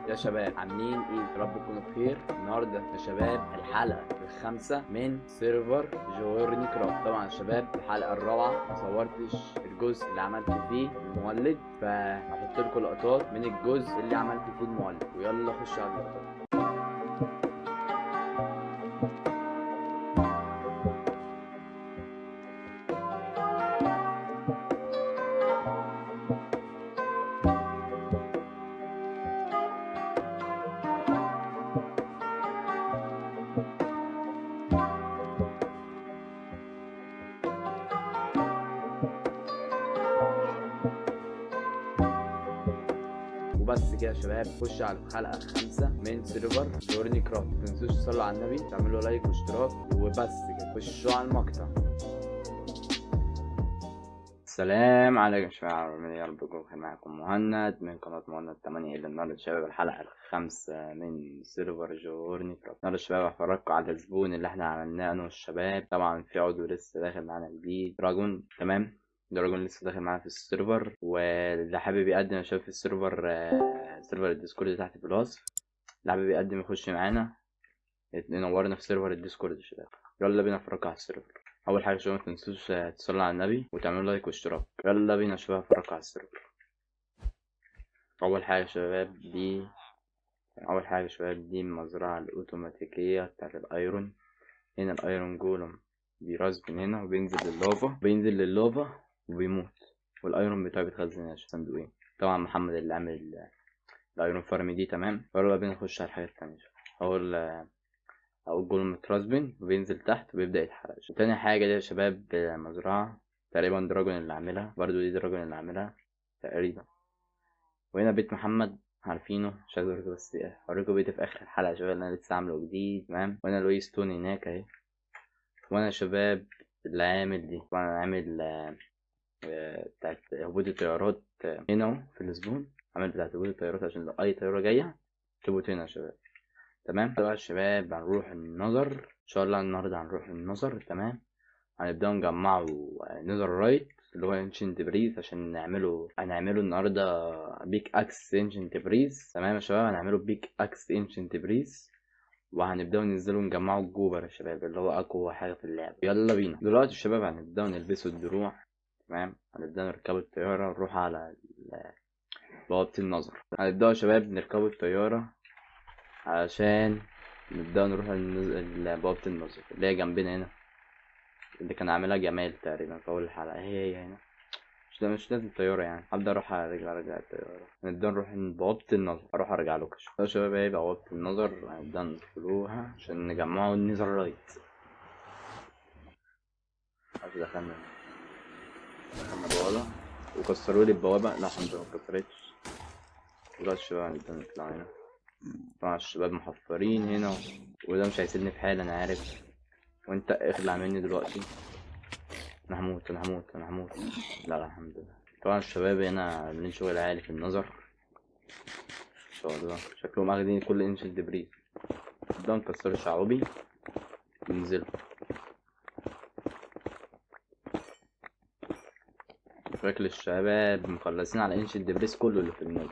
يا شباب عاملين ايه؟ يا رب تكونوا بخير. النهارده يا شباب الحلقه الخامسه من سيرفر جورني كرافت. طبعا يا شباب الحلقه الرابعه ما صورتش الجزء اللي عملت فيه المولد، فهحط لكم لقطات من الجزء اللي عملت فيه المولد، ويلا خش على اللقطات. وبس كده يا شباب، خش على الحلقه الخامسه من سيرفر جورني كرافت. متنسوش تصلوا على النبي، تعملوا لايك واشتراك، وبس كده خشوا على المقطع. السلام عليكم يا شباب، يا رب يكون بخير. معاكم مهند من قناة مهند 8 إلى النهاردة يا شباب الحلقة الخامسة من سيرفر جورني كرافت. النهاردة يا شباب هفرجكم على الزبون اللي احنا عملناه أنا والشباب. طبعا في عضو لسه داخل معانا جديد، دراجون. تمام، دراجون لسه داخل معانا في السيرفر، واللي حابب يقدم يا شباب في السيرفر سيرفر الديسكورد تحت في الوصف. اللي حابب يقدم يخش معانا نورنا في سيرفر الديسكورد يا شباب. يلا بينا نفرجكم على السيرفر. اول حاجه يا شباب متنسوش تصلوا على النبي وتعملوا لايك واشتراك. يلا بينا يا شباب نفرجكم على السيرفر. اول حاجه يا شباب دي المزرعه الاوتوماتيكيه بتاعت الايرون. هنا الايرون جولم بيرز من هنا وبينزل لللوفا وبيموت، والايرون بتاعه بيتخزن هنا في صندوقين. طبعا محمد اللي عامل الايرون فارم دي. تمام، يلا بينا نخش على الحاجه التانية. اول او الجول مترسبن وبينزل تحت وبيبدأ يتحرق. تاني حاجة دي يا شباب مزرعة تقريبا دراجون اللي عاملها، برضو دي دراجون اللي عاملها تقريبا. وهنا بيت محمد عارفينه، مش عايز اوريكم، بس اوريكم بيتي في اخر الحلقة يا شباب اللي انا لسه عامله جديد. تمام، وانا لويس توني هناك اهي. وانا يا شباب اللي عامل دي طبعا انا عامل بتاعت هبوط الطيارات هنا اهو في الزبون. عامل بتاعت هبوط الطيارات عشان لو اي طيارة جاية تبوت هنا يا شباب. تمام، طبعا يا شباب هنروح النظر ان شاء الله. النهارده هنروح النظر. تمام، هنبدأ نجمعه نظر رايت اللي هو انشنت بريز عشان هنعمله النهارده بيك اكس انشنت بريز. تمام يا شباب، هنعمله بيك اكس انشنت بريز، وهنبدأ ننزله نجمعه الجوبر يا شباب اللي هو اقوى حاجة في اللعبة. يلا بينا دلوقتي يا شباب هنبدأ نلبسه الدروع. تمام، هنبدأ نركب الطيارة ونروح على بوابة النظر. هنبدأ يا شباب نركب الطيارة عشان نبدأ نروح بوابة النظر اللي هي جنبنا هنا، اللي كان عاملها جمال تقريبا في أول الحلقة. هي هنا، مش لازم طيارة يعني. هبدأ أروح أرجع الطيارة. نبدأ نروح بوابة النظر، أروح أرجع لكم يا شباب. إيه بوابة النظر؟ هنبدأ ندخلوها عشان نجمعوا النظر رايت. دخلنا بوابة وكسروا لي البوابة. لا الحمد لله مكسرتش. دلوقتي الشباب هنبدأ نطلع هنا. طبعا الشباب محفرين هنا، وده مش هيسيبني في حالي أنا عارف. وأنت اخلع مني دلوقتي. أنا هموت. لا الحمد لله. طبعا الشباب هنا عاملين شغل عالي في النظر ان شاء الله. شكلهم اخدين كل انش الدبريز. نبدأ نكسر الشعوبي ننزل. شكل الشباب مخلصين على انش الدبريز كله اللي في الموت.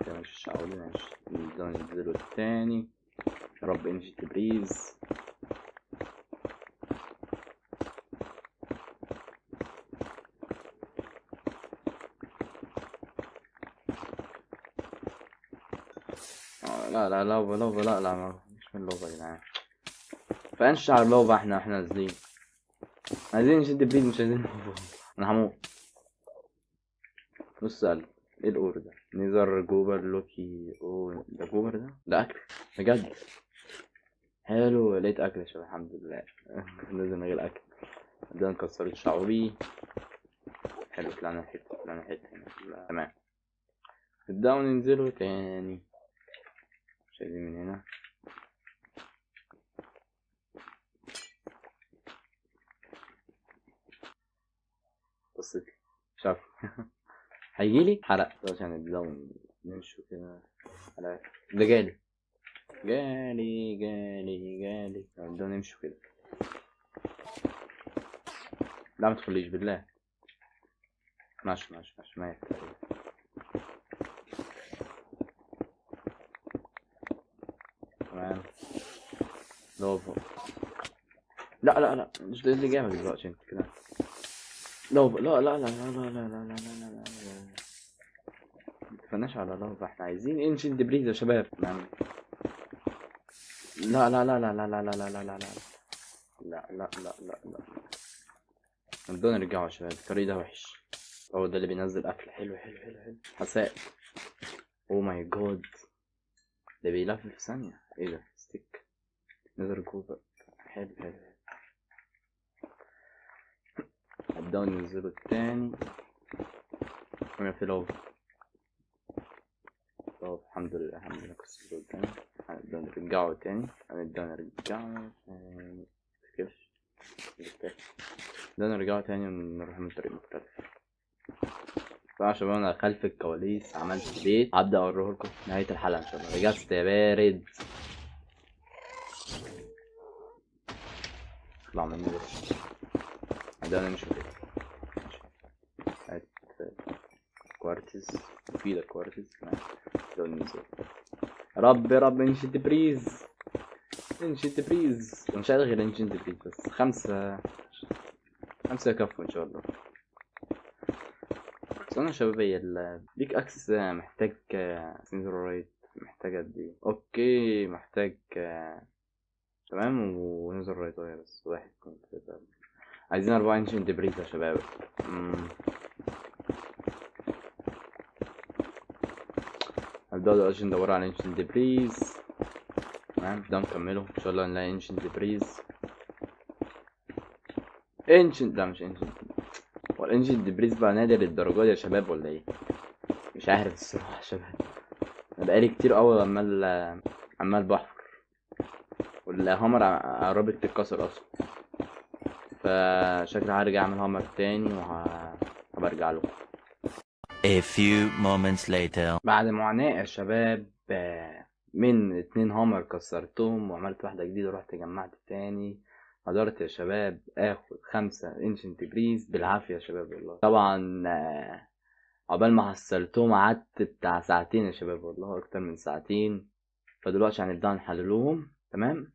ماشي الشعوبي ماشي. نبدأ ننزله التاني. يا رب انش الدبريز. لا لوفا لا مش من لوفا يا جدعان. فانش على لوفا. احنا نازلين عايزين نشد بريد، مش عايزين لوفا. انا هموت. نص قلب. ايه الاور ده؟ نيزر جوبر لوكي. ده جوبر ده اكل بجد. حلو، لقيت اكل يا شباب الحمد لله. لازم نجيب اكل. نبدأ نكسر الشعوبي. حلو، طلعنا حته هنا. تمام، نبدأ ننزله تاني. مش عايزين من هنا. بصيت شاف. هيجيلي حرق عشان نبدأ نمشي كده. حرق ده جالي. نبدأ نمشي كده. لا ما تدخليش بالله. ماشي ماشي ماشي. لافا. لا لا لا، مش ده اللي جامد دلوقتي انت كده. لافا. لا لا لا لا لا لا لا لا لا لا لا. متفناش على لافا، احنا عايزين انشنت بريز يا شباب. لا لا لا لا لا لا لا لا لا لا لا لا لا لا لا لا. بدنا نرجعوا يا شباب، الطريق ده وحش. هو ده اللي بينزل اكل حلو حلو حلو حلو. حساء. او ماي جاد، ده بيلف في ثانية. ايه ده؟ ستيك نزل جوه. حلو حلو. هبدأوا ننزلوا التاني. وما في لوف. طب الحمد لله الحمد لله كسروا التاني. هنبدأ نرجعوا تاني. هنبدأ نرجعوا تاني. متفكرش بدأنا نرجعوا تاني ونروح من طريق مختلف. بقى يا شباب انا خلف الكواليس عملت بيت، هبدأ اوريه لكم في نهاية الحلقة ان شاء الله. رجعت يا بارد. اطلع مني بس. هبدأ نمشي كده. هات كوارتز. مفيدة كوارتز. نبدأ ننزل. رب رب انشنت بريز. انشنت بريز. مش عايز غير انشنت بريز بس. خمسة يكفوا ان شاء الله. بس انا شباب هي البيك اكسس محتاج سنسور رايت. محتاج قد ايه؟ اوكي محتاج تمام. ونزل رايت وهي بس واحد. كنت عايزين 4 انش بريز يا شباب. هنبدأ دلوقتي ندور على انش بريز. تمام ده نكمله ان شاء الله نلاقي انش بريز. ده مش انش. هو الانش بريز بقى نادر الدرجات يا شباب ولا ايه؟ مش عارف الصراحة يا شباب. انا بقالي كتير قوي عمال بحفر، والهامر قربت تتكسر اصلا. فشكلي هرجع اعمل هامر تاني وهبرجع له. A few moments later. بعد معاناة يا شباب من 2 هامر كسرتهم وعملت واحدة جديدة ورحت جمعت تاني. قدرت يا شباب اخد 5 انشنت بريز بالعافية يا شباب والله. طبعا عقبال ما حصلتهم قعدت بتاع ساعتين يا شباب والله، اكتر من ساعتين. فدلوقتي هنبدأ نحللوهم. تمام.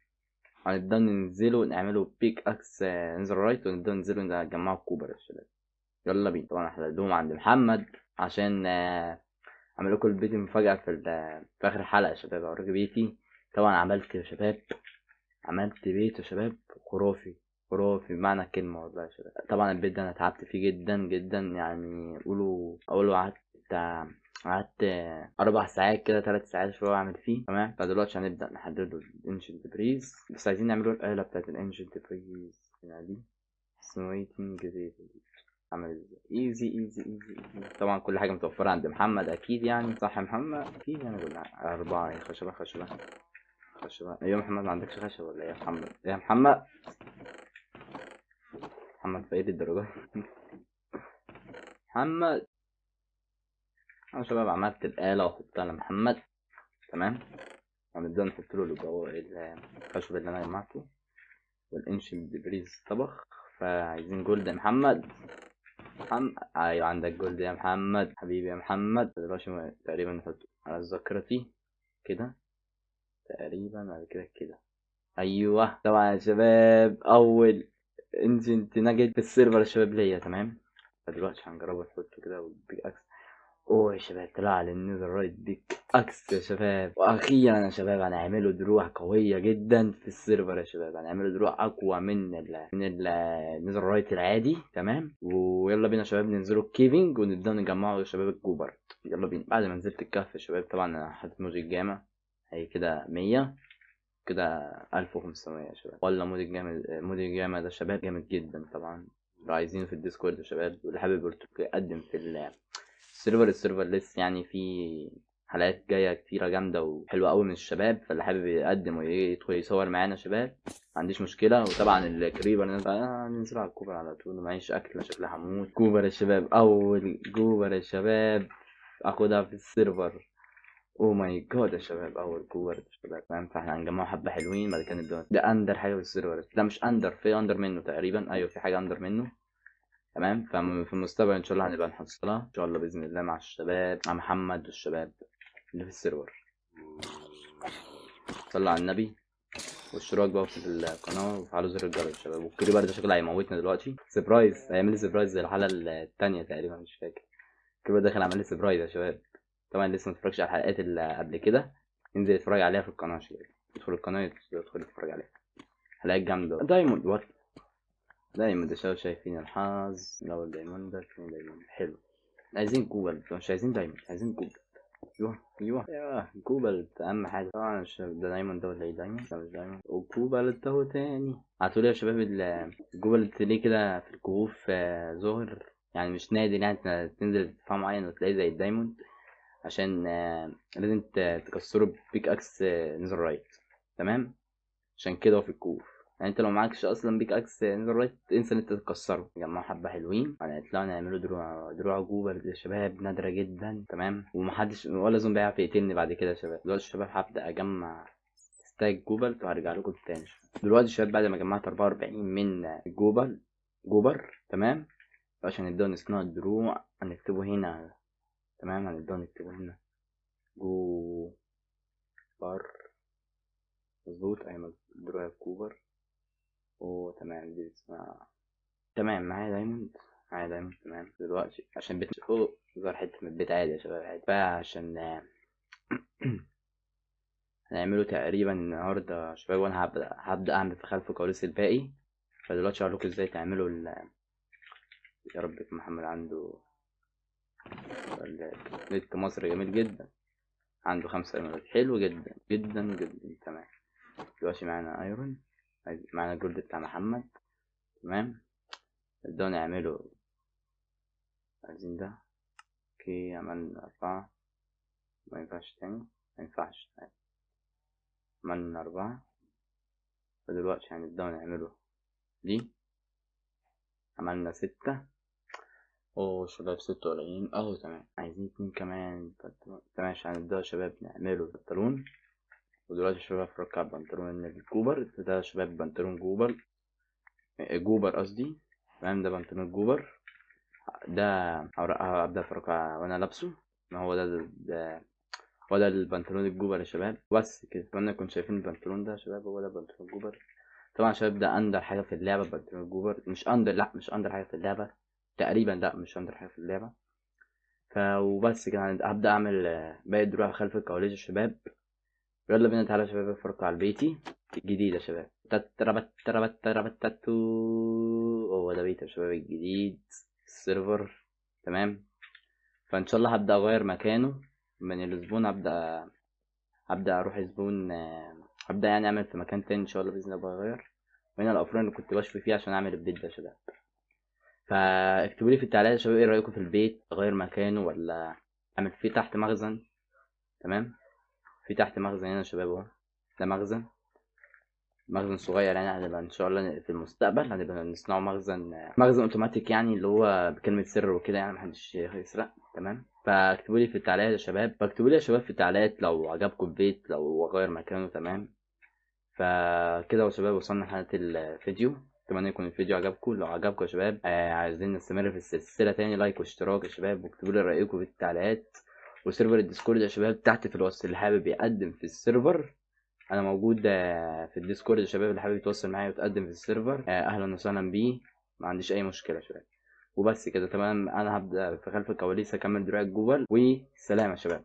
هنبدأ ننزلوا نعملوا بيك اكس ننزل رايت، ونبدأ ننزلوا نجمعوا الكوبر يا شباب. يلا بينا. طبعا هحللهم عند محمد عشان اعمل لكم البيت مفاجأة في اخر الحلقة يا شباب. اوريك بيتي. طبعا عملت يا شباب، عملت بيت يا شباب خرافي. خرافي بمعنى الكلمة والله يا شباب. طبعا البيت ده انا تعبت فيه جدا جدا يعني. قولوا قعدت 4 ساعات كده، 3 ساعات شوية اعمل فيه. تمام. فدلوقتي هنبدأ نحدد له الانشنت بريز. بس عايزين نعمله الآلة بتاعت الانشنت بريز دي. سمويتنج دي عمل ازاي؟ ايزي ايزي ايزي. طبعا كل حاجة متوفرة عند محمد اكيد يعني. صح يا محمد؟ اكيد يعني. كلها 4 خشبة. ايوه محمد، ما عندكش خشب ولا ايه يا محمد؟ يا محمد فايد الدرجات. محمد. انا شباب عملت الآلة وحطها لمحمد. تمام. هنبدأ نحط له اللي جوه الخشب اللي انا جمعته. والانش بريز طبخ. فعايزين جولد يا محمد. ايوه عندك جولد يا محمد حبيبي يا محمد. دلوقتي تقريبا نحطه على ذاكرتي كده تقريبا. بعد كده ايوه. طبعا يا شباب اول انجنت نجد في السيرفر يا شباب ليا. تمام. فدلوقتي هنجربه نحطه كده والبيك اكس. اوه يا شباب طلع لي النيزر رايت بيك اكس يا شباب. واخيرا يا شباب هنعمله دروع قويه جدا في السيرفر يا شباب. هنعمله دروع اقوى من النيزر رايت العادي. تمام. ويلا بينا يا شباب ننزلوا الكيفنج ونبدا نجمعوا يا شباب الكوبر. يلا بينا. بعد ما نزلت الكهف يا شباب طبعا انا حطيت موجي جاما. هي كده 100 كده 1500 يا شباب. ولا مودي جاما ده شباب جامد جدا. طبعا لو عايزينه في الديسكورد يا شباب، واللي حابب يقدم في السيرفر لسه يعني. في حلقات جايه كتيره جامده وحلوه قوي من الشباب. فاللي حابب يقدم ويدخل يصور معانا شباب ما عنديش مشكله. وطبعا الكريبر ننزل على الكوبر على طول. معيش اكل شكلها هموت. كوبر يا شباب. اول كوبر يا شباب اخدها في السيرفر. او ماي جاد يا شباب اول كوبر يا شباب. فاهم. فاحنا هنجمعه حبه حلوين. بعد كده نبدا. ده اندر حاجه في السيرفر. لا مش اندر، في اندر منه تقريبا. ايوه في حاجه اندر منه. تمام. ففي المستقبل ان شاء الله هنبقى نحصلها ان شاء الله باذن الله مع الشباب، مع محمد والشباب اللي في السيرفر. صلى على النبي. واشتراك بقى في القناه وفعلوا زر الجرس يا شباب. والكريبر ده شكله هيموتنا دلوقتي سربرايز، هيعمل لي سربرايز زي الحلقه التانية تقريبا مش فاكر. الكريبر داخل عمل لي سربرايز يا شباب. طبعا لسه متفرجش على الحلقات اللي قبل كده، انزل اتفرج عليها في القناه يا شباب. ادخل القناه ادخل اتفرج عليها، حلقات جامده. دايموند وات دايموند يا شباب، شايفين الحظ لو الدايموند ده فين دايموند حلو. عايزين كوبل، مش عايزين دايموند، عايزين كوبل. ايوه كوبل اهم حاجه طبعا. ده دايموند ده ولا ايه؟ دايموند ده مش دايموند. وكوبل ده تاني. هتقولي يا شباب الكوبل ليه كده في الكهوف ظاهر يعني مش نادر، يعني تنزل دفاع معين وتلاقيه زي الدايموند، عشان لازم تكسره بيك اكس نزل رايت. تمام، عشان كده هو في الكهوف. يعني انت لو معكش اصلا بيك اكس نزل رايت انسى ان انت تكسره. جمعوا حبه حلوين هنطلعوا نعملوا دروع جوبر يا شباب، نادره جدا. تمام، ومحدش ولا زومبي هيعرف يقتلني بعد كده يا شباب. دلوقتي الشباب هبدا اجمع ستاك جوبل وهرجع لكم تاني. دلوقتي الشباب بعد ما جمعت 44 من جوبر تمام، عشان نبدأ نصنع الدروع هنكتبه هنا. تمام، هنبدأ نكتبه هنا جوبر مظبوط. ايوه دروع كوبر. تمام دي اسمها. تمام معايا دايموند تمام. دلوقتي عشان بيت ظهر حتة من البيت عادي يا شباب عادي بقى، عشان هنعمله تقريبا النهاردة يا شباب. وانا هبدأ اعمل في خلف كواليس الباقي. فدلوقتي هقولكوا ازاي تعملوا يا رب يكون محمد عنده نت مصر جميل جدا، عنده 5 ايميلات حلو جدا جدا جدا. تمام، دلوقتي معانا ايرون، معانا الجولد بتاع محمد. تمام، نبدأ نعمله. عايزين ده. اوكي عملنا 4، ما ينفعش تاني، ما ينفعش. عملنا 4، فدلوقتي هنبدأ نعمله دي. عملنا 6. شباب 6 قليلين اهو. تمام، عايزين 2 كمان. تمام عشان هنبدأ يا شباب نعمله البنطلون. ودلوقتي الشباب فرقع بنطلون الجوبر ده يا شباب، بنطلون جوبر قصدي. تمام، ده بنطلون جوبر ده. هبدأ افرقع وانا لابسه. ما هو هو ده البنطلون الجوبر يا شباب. بس كده، اتمنى تكونوا شايفين البنطلون ده يا شباب. هو ده بنطلون جوبر. طبعا يا شباب ده اندر حاجه في اللعبه. بنطلون جوبر مش اندر، لا مش اندر حاجه في اللعبه تقريبا، لا مش اندر حاجه في اللعبه. وبس كده هبدأ اعمل باقي الدروع خلف الكواليس يا شباب. يلا بينا تعالى يا شباب نفرق على البيتي الجديد يا شباب. تاتو. هو ده بيت يا شباب الجديد السيرفر. تمام، فان شاء الله هبدأ اغير مكانه من الزبون. هبدأ اروح زبون، هبدأ يعني اعمل في مكان تاني ان شاء الله باذن الله بغير. وهنا الافران اللي كنت بشوي فيه عشان اعمل البيت ده يا شباب. فاكتبوا لي في التعليقات يا شباب ايه رايكم في البيت، اغير مكانه ولا اعمل فيه تحت مخزن. تمام، في تحت مخزن هنا يا شباب اهو. ده مخزن صغير يعني. هنبقى ان شاء الله في المستقبل هنبقى نصنعه مخزن اوتوماتيك يعني، اللي هو بكلمه سر وكده يعني محدش يسرق. تمام، فاكتبوا لي في التعليقات يا شباب. فاكتبوا لي يا شباب في التعليقات لو عجبكم البيت، لو اغير مكانه. تمام، فكده يا شباب وصلنا لنهايه الفيديو. اتمنى يكون الفيديو عجبكم. لو عجبكم يا شباب عايزين نستمر في السلسله تاني، لايك واشتراك يا شباب. واكتبوا لي رايكم في التعليقات. وسيرفر الديسكورد يا شباب تحت في الوصف. اللي حابب يقدم في السيرفر انا موجود في الديسكورد يا شباب. اللي حابب يتواصل معايا ويتقدم في السيرفر اهلا وسهلا بيه، ما عنديش اي مشكله يا شباب. وبس كده تمام، انا هبدا في خلف الكواليس اكمل دراع جوجل. وسلام يا شباب.